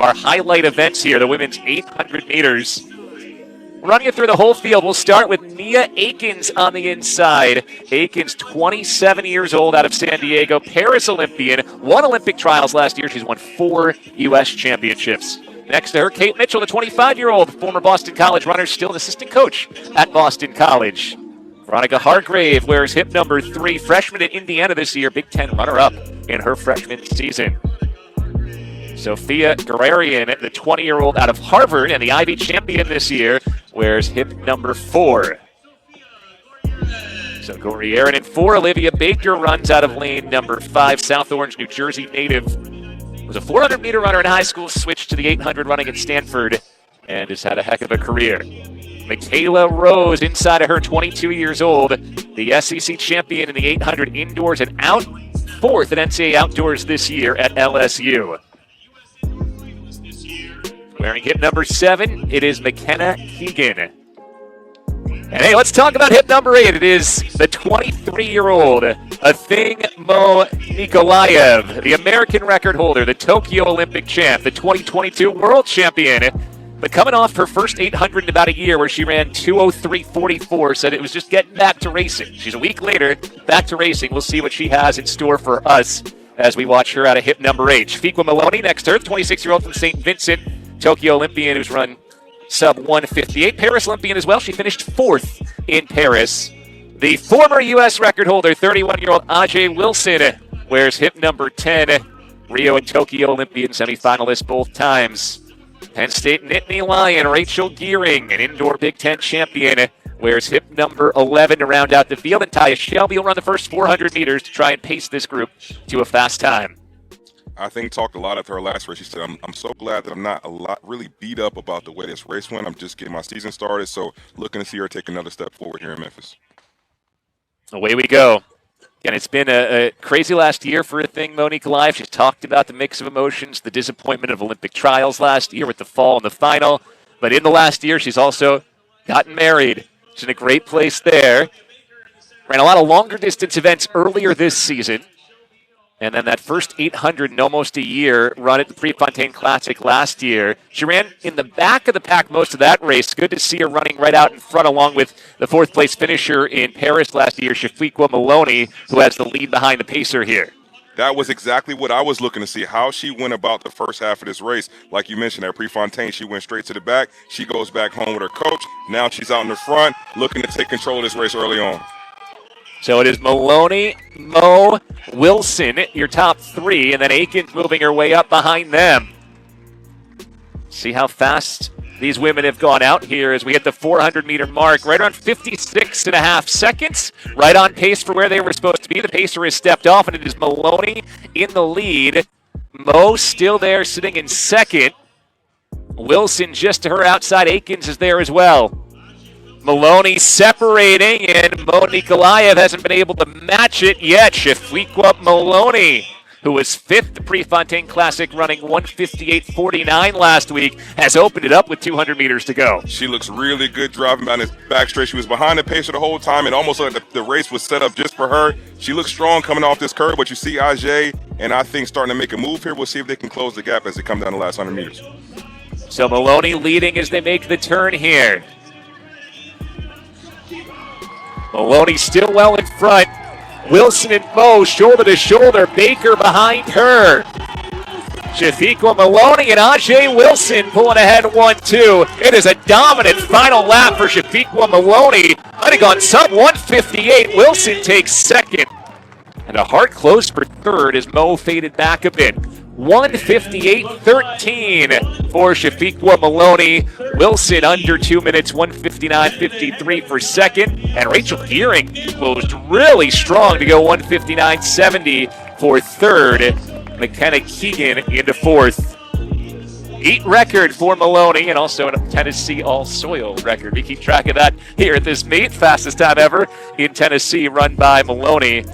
our highlight events here, the women's 800 meters. Running it through the whole field, we'll start with Nia Akins on the inside. Akins, 27 years old, out of San Diego, Paris Olympian, won Olympic trials last year. She's won 4 U.S. championships. Next to her, Kate Mitchell, the 25-year-old former Boston College runner, still an assistant coach at Boston College. Veronica Hargrave wears hip number 3, freshman at Indiana this year, Big Ten runner-up in her freshman season. Sophia Guerrerian, the 20-year-old out of Harvard and the Ivy champion this year, wears hip number 4. So Guerrerian in 4. Olivia Baker runs out of lane number 5. South Orange, New Jersey native. Was a 400-meter runner in high school, switched to the 800 running at Stanford, and has had a heck of a career. Michaela Rose, inside of her, 22 years old, the SEC champion in the 800 indoors and out, 4th at NCAA Outdoors this year at LSU. Wearing hip number 7, it is McKenna Keegan. And hey, let's talk about hip number 8. It is the 23-year-old Athing Mu-Nikolayev, the American record holder, the Tokyo Olympic champ, the 2022 world champion. But coming off her first 800 in about a year where she ran 2:03.44, said it was just getting back to racing. She's a week later, back to racing. We'll see what she has in store for us as we watch her out of hip number 8. Shafiqua Maloney next to her, the 26-year-old from St. Vincent, Tokyo Olympian who's run sub 158. Paris Olympian as well. She finished 4th in Paris. The former U.S. record holder, 31-year-old Ajee Wilson, wears hip number 10. Rio and Tokyo Olympian semifinalist both times. Penn State Nittany Lion, Rachel Gearing, an indoor Big Ten champion, wears hip number 11 to round out the field. And Taya Shelby will run the first 400 meters to try and pace this group to a fast time. I think talked a lot after her last race. She said, I'm so glad that I'm not really beat up about the way this race went. I'm just getting my season started, so looking to see her take another step forward here in Memphis. Away we go. Again, it's been a crazy last year for Athing Mu-Nikolayev. She's talked about the mix of emotions, the disappointment of Olympic trials last year with the fall in the final. But in the last year, she's also gotten married. She's in a great place there. Ran a lot of longer distance events earlier this season. And then that first 800 in almost a year run at the Prefontaine Classic last year. She ran in the back of the pack most of that race. Good to see her running right out in front along with the 4th place finisher in Paris last year, Shafiqua Maloney, who has the lead behind the pacer here. That was exactly what I was looking to see, how she went about the first half of this race. Like you mentioned, at Prefontaine, she went straight to the back. She goes back home with her coach. Now she's out in the front looking to take control of this race early on. So it is Maloney, Mo, Wilson, your top 3, and then Akins moving her way up behind them. See how fast these women have gone out here as we hit the 400-meter mark, right around 56.5 seconds, right on pace for where they were supposed to be. The pacer has stepped off, and it is Maloney in the lead. Mo still there, sitting in 2nd. Wilson just to her outside. Akins is there as well. Maloney separating, and Mu-Nikolayev hasn't been able to match it yet. Shafiqua Maloney, who was 5th at the Prefontaine Classic, running 1:58.49 last week, has opened it up with 200 meters to go. She looks really good driving down this back straight. She was behind the pacer the whole time, and almost like the race was set up just for her. She looks strong coming off this curve, but you see Ajee and I think starting to make a move here. We'll see if they can close the gap as they come down the last 100 meters. So Maloney leading as they make the turn here. Maloney still well in front. Wilson and Mo shoulder to shoulder. Baker behind her. Shafiqua Maloney and Ajee Wilson pulling ahead 1-2. It is a dominant final lap for Shafiqua Maloney. Might have gone sub 1:58. Wilson takes 2nd. And a hard close for 3rd as Mo faded back a bit. 1:58.13 for Shafiqua Maloney. Wilson under 2 minutes, 1:59.53 for 2nd. And Rachel Gearing closed really strong to go 1:59.70 for 3rd. McKenna Keegan into 4th. Heat record for Maloney and also a Tennessee all-soil record. We keep track of that here at this meet. Fastest time ever in Tennessee run by Maloney.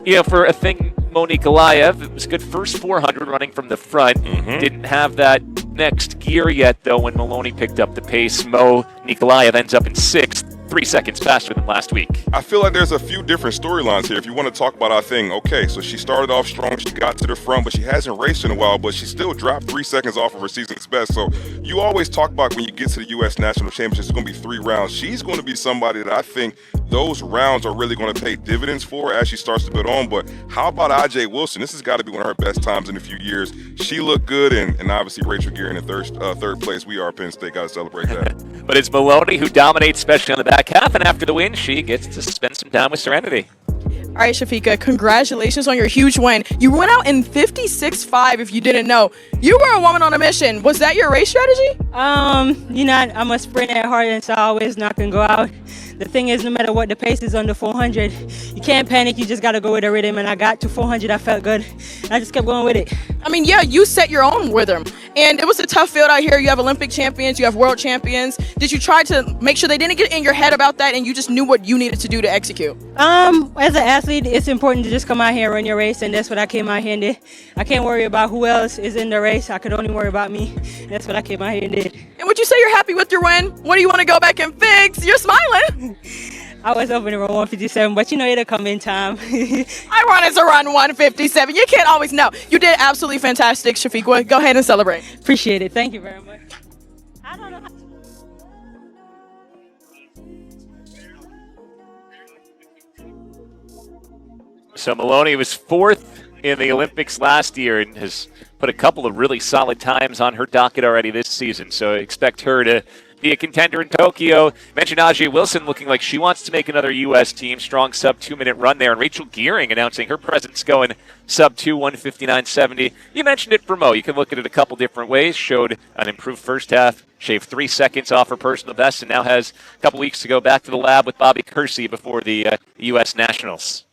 You know, for Athing Mu-Nikolayev, it was a good first 400 running from the front. Didn't have that next gear yet, though, when Maloney picked up the pace. Mu-Nikolayev ends up in 6th. 3 seconds faster than last week. I feel like there's a few different storylines here. If you want to talk about Athing, okay, so she started off strong, she got to the front, but she hasn't raced in a while, but she still dropped 3 seconds off of her season's best. So you always talk about when you get to the U.S. National Championship, it's going to be 3 rounds. She's going to be somebody that I think those rounds are really going to pay dividends for as she starts to build on. But how about Ajee Wilson? This has got to be one of her best times in a few years. She looked good, and obviously Rachel Gearing in third place. We are Penn State. Got to celebrate that. But it's Maloney who dominates, especially on the back half, and after the win, she gets to spend some time with Serenity. All right, Shafiqua, congratulations on your huge win. You went out in 56.5 if you didn't know. You were a woman on a mission. Was that your race strategy? I'm a sprinter at heart, and so I always knock and go out. The thing is, no matter what the pace is under 400, you can't panic. You just got to go with the rhythm, and I got to 400. I felt good. I just kept going with it. I mean, yeah, you set your own rhythm, and it was a tough field out here. You have Olympic champions, you have world champions. Did you try to make sure they didn't get in your head about that, and you just knew what you needed to do to execute? As an athlete, it's important to just come out here and run your race, and that's what I came out here and did. I can't worry about who else is in the race. I could only worry about me. That's what I came out here and did. And would you say you're happy with your win? What do you want to go back and fix? You're smiling. I was hoping to run 157, but it'll come in time. I wanted to run 157. You can't always know. You did absolutely fantastic, Shafiqua. Go ahead and celebrate. Appreciate it. Thank you very much. I don't know. So Maloney was 4th in the Olympics last year and has put a couple of really solid times on her docket already this season. So expect her to be a contender in Tokyo. Mentioned Ajee Wilson looking like she wants to make another U.S. team. Strong sub 2-minute run there. And Rachel Gearing announcing her presence going sub 2, 159.70. You mentioned it for Mo. You can look at it a couple different ways. Showed an improved first half. Shaved 3 seconds off her personal best. And now has a couple weeks to go back to the lab with Bobby Kersey before the U.S. Nationals.